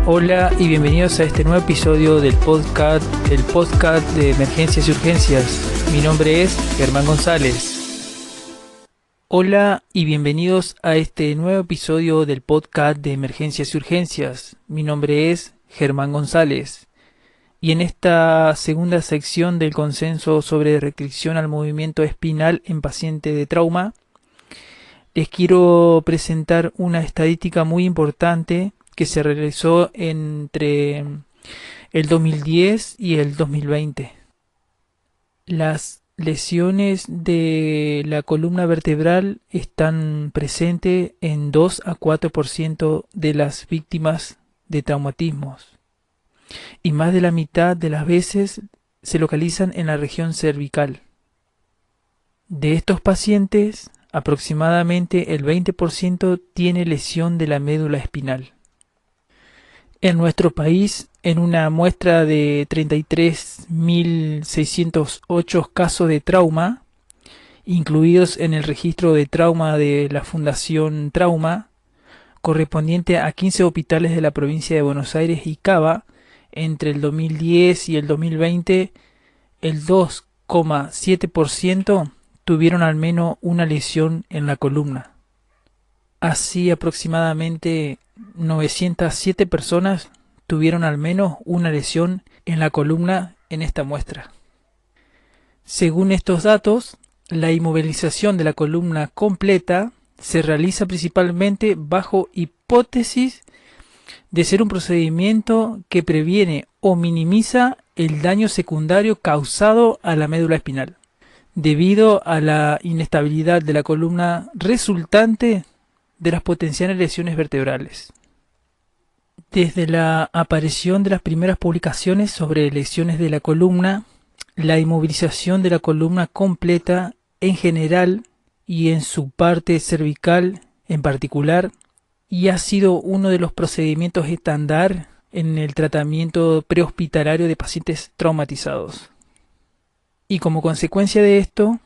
Hola y bienvenidos a este nuevo episodio del podcast de Emergencias y Urgencias. Mi nombre es Germán González. Hola y bienvenidos a este nuevo episodio del podcast de Emergencias y Urgencias. Mi nombre es Germán González. Y en esta segunda sección del consenso sobre restricción al movimiento espinal en pacientes de trauma, les quiero presentar una estadística muy importante que se realizó entre el 2010 y el 2020. Las lesiones de la columna vertebral están presentes en 2 a 4% de las víctimas de traumatismos y más de la mitad de las veces se localizan en la región cervical. De estos pacientes, aproximadamente el 20% tiene lesión de la médula espinal. En nuestro país, en una muestra de 33.608 casos de trauma, incluidos en el registro de trauma de la Fundación Trauma, correspondiente a 15 hospitales de la provincia de Buenos Aires y Cava, entre el 2010 y el 2020, el 2,7% tuvieron al menos una lesión en la columna. Así, aproximadamente 907 personas tuvieron al menos una lesión en la columna en esta muestra. Según estos datos, la inmovilización de la columna completa se realiza principalmente bajo hipótesis de ser un procedimiento que previene o minimiza el daño secundario causado a la médula espinal, debido a la inestabilidad de la columna resultante de las potenciales lesiones vertebrales. Desde la aparición de las primeras publicaciones sobre lesiones de la columna, la inmovilización de la columna completa en general y en su parte cervical en particular, y ha sido uno de los procedimientos estándar en el tratamiento prehospitalario de pacientes traumatizados. Y como consecuencia de esto,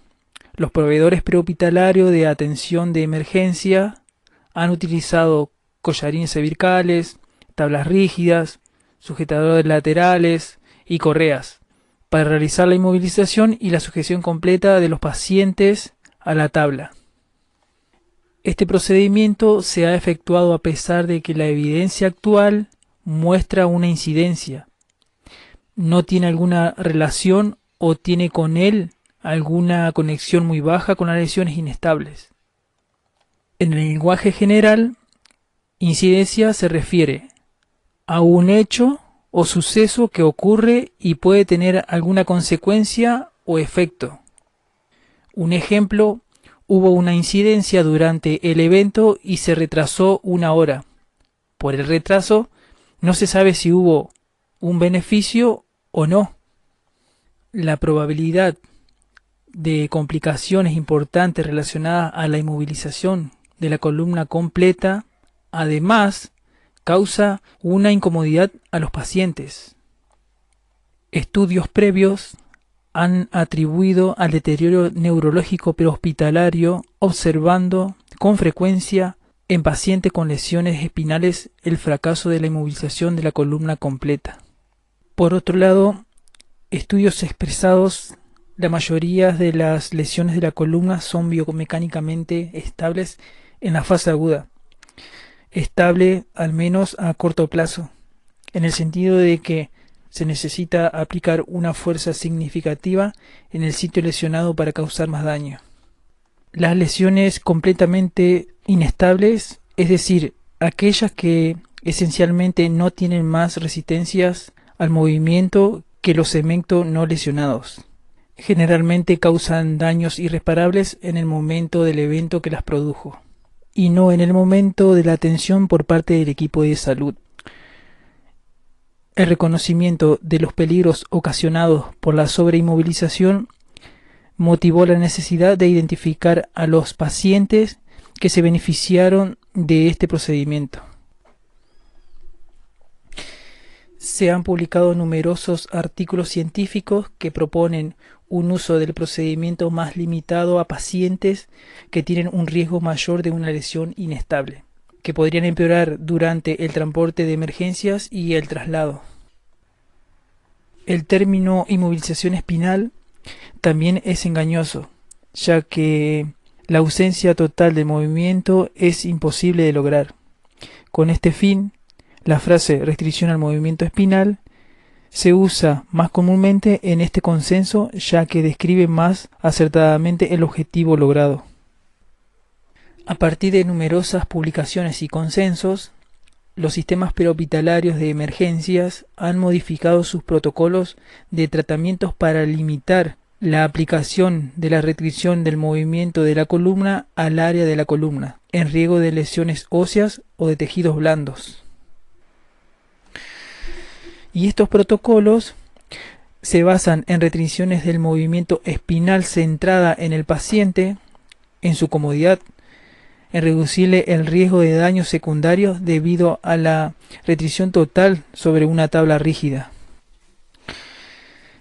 los proveedores prehospitalarios de atención de emergencia han utilizado collarines cervicales, tablas rígidas, sujetadores laterales y correas para realizar la inmovilización y la sujeción completa de los pacientes a la tabla. Este procedimiento se ha efectuado a pesar de que la evidencia actual muestra una incidencia, no tiene alguna relación o tiene con él alguna conexión muy baja con las lesiones inestables. En el lenguaje general, incidencia se refiere a un hecho o suceso que ocurre y puede tener alguna consecuencia o efecto. Un ejemplo, hubo una incidencia durante el evento y se retrasó 1 hora. Por el retraso, no se sabe si hubo un beneficio o no. La probabilidad de complicaciones importantes relacionadas a la inmovilización de la columna completa, además, causa una incomodidad a los pacientes. Estudios previos han atribuido al deterioro neurológico prehospitalario, observando con frecuencia en pacientes con lesiones espinales el fracaso de la inmovilización de la columna completa. Por otro lado, estudios expresados, la mayoría de las lesiones de la columna son biomecánicamente estables en la fase aguda, estable al menos a corto plazo, en el sentido de que se necesita aplicar una fuerza significativa en el sitio lesionado para causar más daño. Las lesiones completamente inestables, es decir, aquellas que esencialmente no tienen más resistencias al movimiento que los segmentos no lesionados, generalmente causan daños irreparables en el momento del evento que las produjo, y no en el momento de la atención por parte del equipo de salud. El reconocimiento de los peligros ocasionados por la sobreinmovilización motivó la necesidad de identificar a los pacientes que se beneficiaron de este procedimiento. Se han publicado numerosos artículos científicos que proponen un uso del procedimiento más limitado a pacientes que tienen un riesgo mayor de una lesión inestable. que podrían empeorar durante el transporte de emergencias y el traslado. El término inmovilización espinal también es engañoso, ya que la ausencia total de movimiento es imposible de lograr. Con este fin, la frase restricción al movimiento espinal se usa más comúnmente en este consenso, ya que describe más acertadamente el objetivo logrado. A partir de numerosas publicaciones y consensos, los sistemas prehospitalarios de emergencias han modificado sus protocolos de tratamientos para limitar la aplicación de la restricción del movimiento de la columna al área de la columna, en riesgo de lesiones óseas o de tejidos blandos. Y estos protocolos se basan en restricciones del movimiento espinal centrada en el paciente, en su comodidad, en reducirle el riesgo de daños secundarios debido a la restricción total sobre una tabla rígida.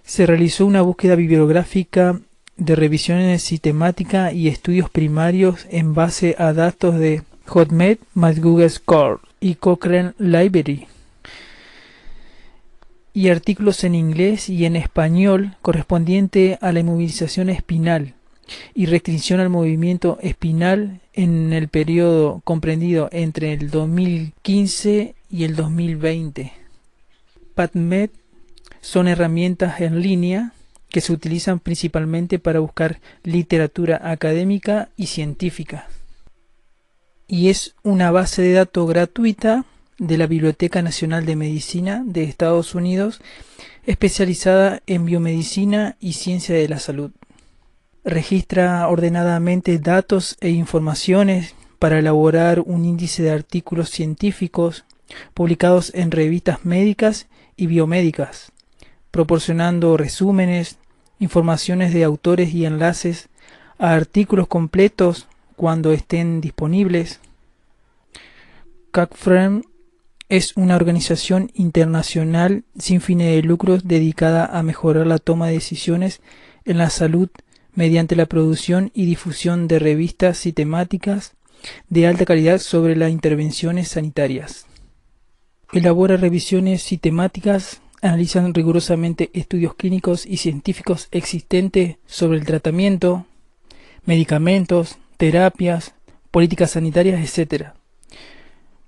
Se realizó una búsqueda bibliográfica de revisiones sistemáticas y estudios primarios en base a datos de HotMed, McGuigan-Score y Cochrane Library, y artículos en inglés y en español correspondiente a la inmovilización espinal y restricción al movimiento espinal en el periodo comprendido entre el 2015 y el 2020. PubMed son herramientas en línea que se utilizan principalmente para buscar literatura académica y científica. Y es una base de datos gratuita de la Biblioteca Nacional de Medicina de Estados Unidos, especializada en biomedicina y ciencia de la salud. Registra ordenadamente datos e informaciones para elaborar un índice de artículos científicos publicados en revistas médicas y biomédicas, proporcionando resúmenes, informaciones de autores y enlaces a artículos completos cuando estén disponibles. Cochrane es una organización internacional sin fines de lucro dedicada a mejorar la toma de decisiones en la salud mediante la producción y difusión de revistas sistemáticas de alta calidad sobre las intervenciones sanitarias. Elabora revisiones sistemáticas, analizan rigurosamente estudios clínicos y científicos existentes sobre el tratamiento, medicamentos, terapias, políticas sanitarias, etc.,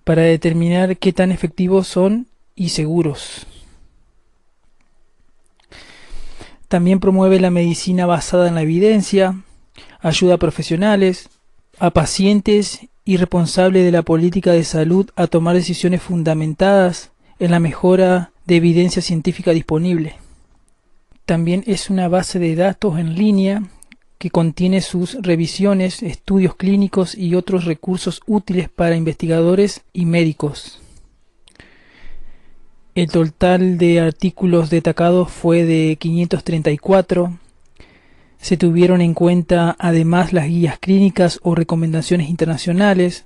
para determinar qué tan efectivos son y seguros. También promueve la medicina basada en la evidencia, ayuda a profesionales, a pacientes y responsables de la política de salud a tomar decisiones fundamentadas en la mejora de evidencia científica disponible. También es una base de datos en línea que contiene sus revisiones, estudios clínicos y otros recursos útiles para investigadores y médicos. El total de artículos destacados fue de 534. Se tuvieron en cuenta además las guías clínicas o recomendaciones internacionales.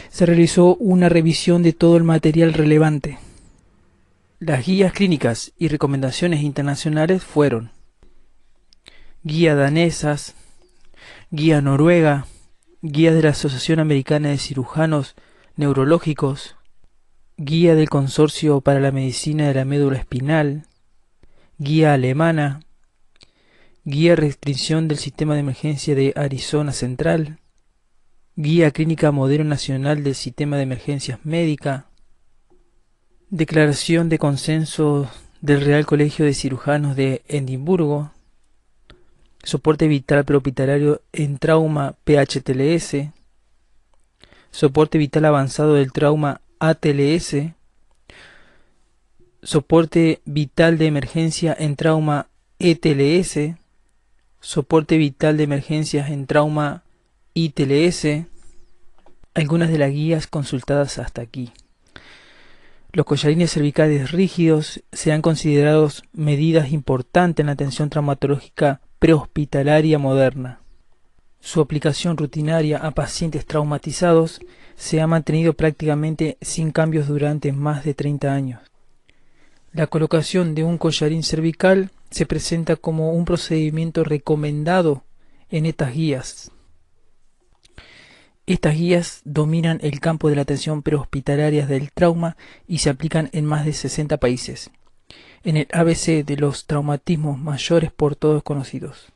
Se realizó una revisión de todo el material relevante. Las guías clínicas y recomendaciones internacionales fueron: guía danesas, guía noruega, guía de la Asociación Americana de Cirujanos Neurológicos, guía del Consorcio para la Medicina de la Médula Espinal, guía alemana, guía restricción del Sistema de Emergencia de Arizona Central, guía clínica modelo nacional del Sistema de Emergencias Médica, declaración de consenso del Real Colegio de Cirujanos de Edimburgo, soporte vital prehospitalario en trauma PHTLS, soporte vital avanzado del trauma ATLS, soporte vital de emergencia en trauma ETLS, soporte vital de emergencias en trauma ITLS. Algunas de las guías consultadas hasta aquí. Los collarines cervicales rígidos se han considerado medidas importantes en la atención traumatológica prehospitalaria moderna. Su aplicación rutinaria a pacientes traumatizados se ha mantenido prácticamente sin cambios durante más de 30 años. La colocación de un collarín cervical se presenta como un procedimiento recomendado en estas guías. Estas guías dominan el campo de la atención prehospitalaria del trauma y se aplican en más de 60 países. En el ABC de los traumatismos mayores por todos conocidos.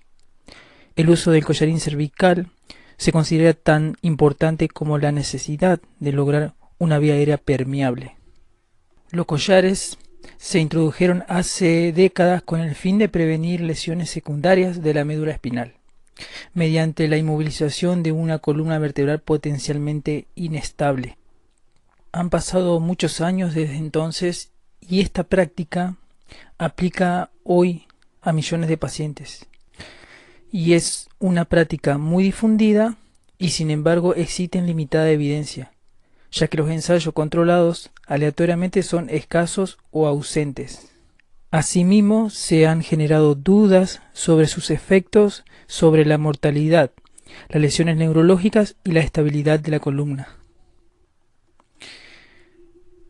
El uso del collarín cervical se considera tan importante como la necesidad de lograr una vía aérea permeable. Los collares se introdujeron hace décadas con el fin de prevenir lesiones secundarias de la médula espinal, mediante la inmovilización de una columna vertebral potencialmente inestable. Han pasado muchos años desde entonces y esta práctica aplica hoy a millones de pacientes. Y es una práctica muy difundida y sin embargo existe limitada evidencia, ya que los ensayos controlados aleatoriamente son escasos o ausentes. Asimismo, se han generado dudas sobre sus efectos sobre la mortalidad, las lesiones neurológicas y la estabilidad de la columna.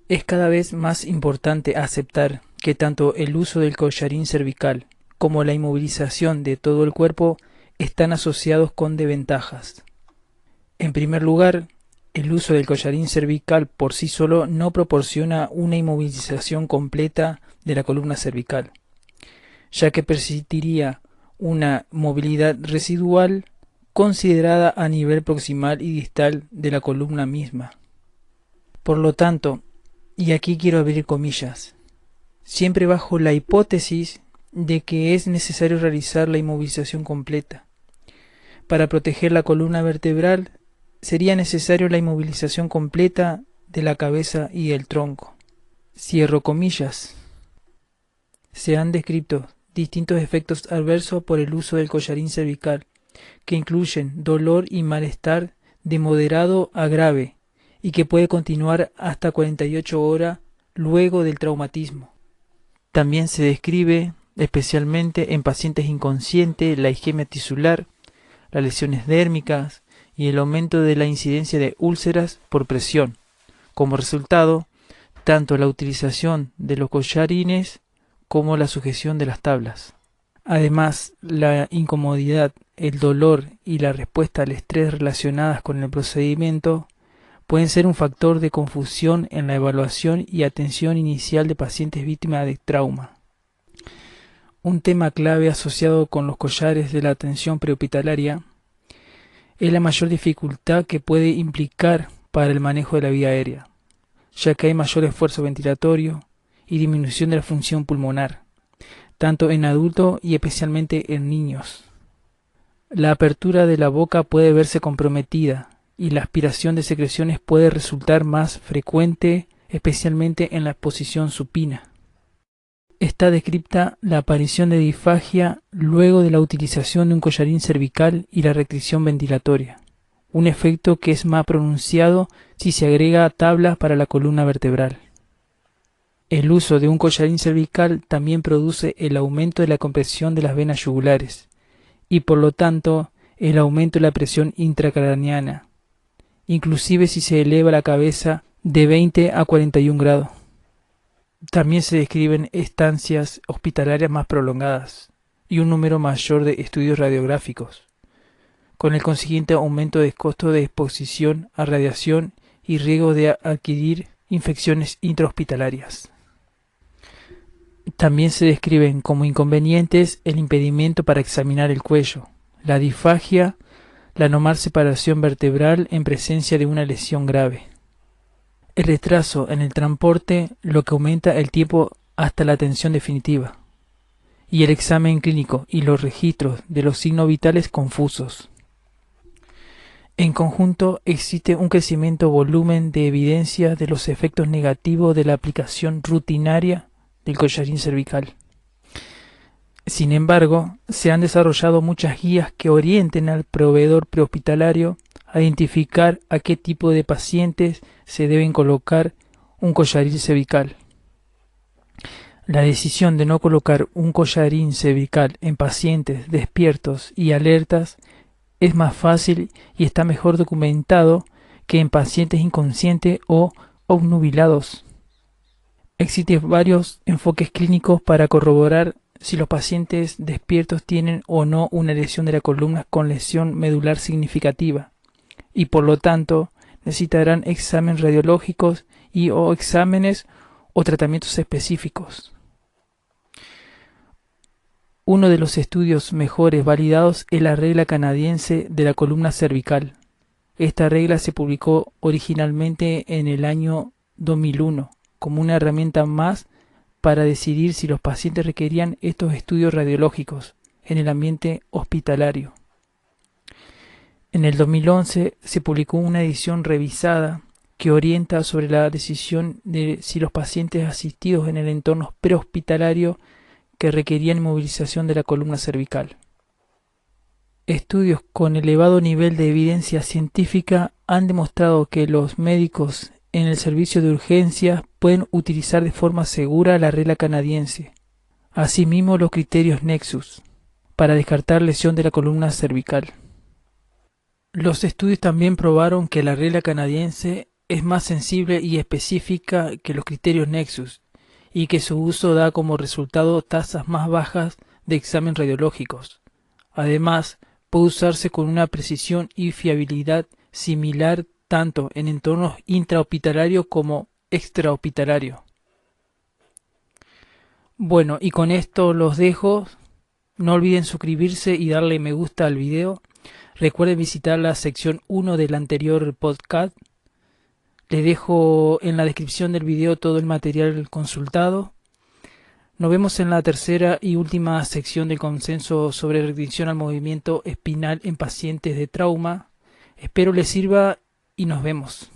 Es cada vez más importante aceptar que tanto el uso del collarín cervical como la inmovilización de todo el cuerpo están asociados con desventajas. En primer lugar, el uso del collarín cervical por sí solo no proporciona una inmovilización completa de la columna cervical, ya que persistiría una movilidad residual considerada a nivel proximal y distal de la columna misma. Por lo tanto, y aquí quiero abrir comillas, siempre bajo la hipótesis de que es necesario realizar la inmovilización completa. Para proteger la columna vertebral sería necesario la inmovilización completa de la cabeza y el tronco. Cierro comillas. Se han descrito distintos efectos adversos por el uso del collarín cervical, que incluyen dolor y malestar de moderado a grave y que puede continuar hasta 48 horas luego del traumatismo. También se describe, especialmente en pacientes inconscientes, la isquemia tisular, las lesiones dérmicas y el aumento de la incidencia de úlceras por presión. Como resultado, tanto la utilización de los collarines como la sujeción de las tablas. Además, la incomodidad, el dolor y la respuesta al estrés relacionadas con el procedimiento pueden ser un factor de confusión en la evaluación y atención inicial de pacientes víctimas de trauma. Un tema clave asociado con los collares de la atención prehospitalaria es la mayor dificultad que puede implicar para el manejo de la vía aérea, ya que hay mayor esfuerzo ventilatorio y disminución de la función pulmonar, tanto en adultos y especialmente en niños. La apertura de la boca puede verse comprometida y la aspiración de secreciones puede resultar más frecuente, especialmente en la posición supina. Está descrita la aparición de disfagia luego de la utilización de un collarín cervical y la restricción ventilatoria, un efecto que es más pronunciado si se agrega tablas para la columna vertebral. El uso de un collarín cervical también produce el aumento de la compresión de las venas yugulares y por lo tanto el aumento de la presión intracraneana, inclusive si se eleva la cabeza de 20 a 41 grados. También se describen estancias hospitalarias más prolongadas y un número mayor de estudios radiográficos, con el consiguiente aumento de costo de exposición a radiación y riesgo de adquirir infecciones intrahospitalarias. También se describen como inconvenientes el impedimento para examinar el cuello, la disfagia, la normal separación vertebral en presencia de una lesión grave, el retraso en el transporte, lo que aumenta el tiempo hasta la atención definitiva, y el examen clínico y los registros de los signos vitales confusos. En conjunto, existe un crecimiento volumen de evidencia de los efectos negativos de la aplicación rutinaria del collarín cervical. Sin embargo, se han desarrollado muchas guías que orienten al proveedor prehospitalario a identificar a qué tipo de pacientes se deben colocar un collarín cervical. La decisión de no colocar un collarín cervical en pacientes despiertos y alertas es más fácil y está mejor documentado que en pacientes inconscientes o obnubilados. Existen varios enfoques clínicos para corroborar si los pacientes despiertos tienen o no una lesión de la columna con lesión medular significativa. y por lo tanto necesitarán exámenes radiológicos y o exámenes o tratamientos específicos. Uno de los estudios mejores validados es la regla canadiense de la columna cervical. Esta regla se publicó originalmente en el año 2001 como una herramienta más para decidir si los pacientes requerían estos estudios radiológicos en el ambiente hospitalario. En el 2011 se publicó una edición revisada que orienta sobre la decisión de si los pacientes asistidos en el entorno prehospitalario que requerían inmovilización de la columna cervical. Estudios con elevado nivel de evidencia científica han demostrado que los médicos en el servicio de urgencias pueden utilizar de forma segura la regla canadiense, asimismo los criterios Nexus, para descartar lesión de la columna cervical. Los estudios también probaron que la regla canadiense es más sensible y específica que los criterios Nexus y que su uso da como resultado tasas más bajas de exámenes radiológicos. Además, puede usarse con una precisión y fiabilidad similar tanto en entornos intrahospitalarios como extrahospitalarios. Bueno, y con esto los dejo. No olviden suscribirse y darle me gusta al video. Recuerden visitar la sección 1 del anterior podcast. Les dejo en la descripción del video todo el material consultado. Nos vemos en la tercera y última sección del consenso sobre restricción al movimiento espinal en pacientes de trauma. Espero les sirva y nos vemos.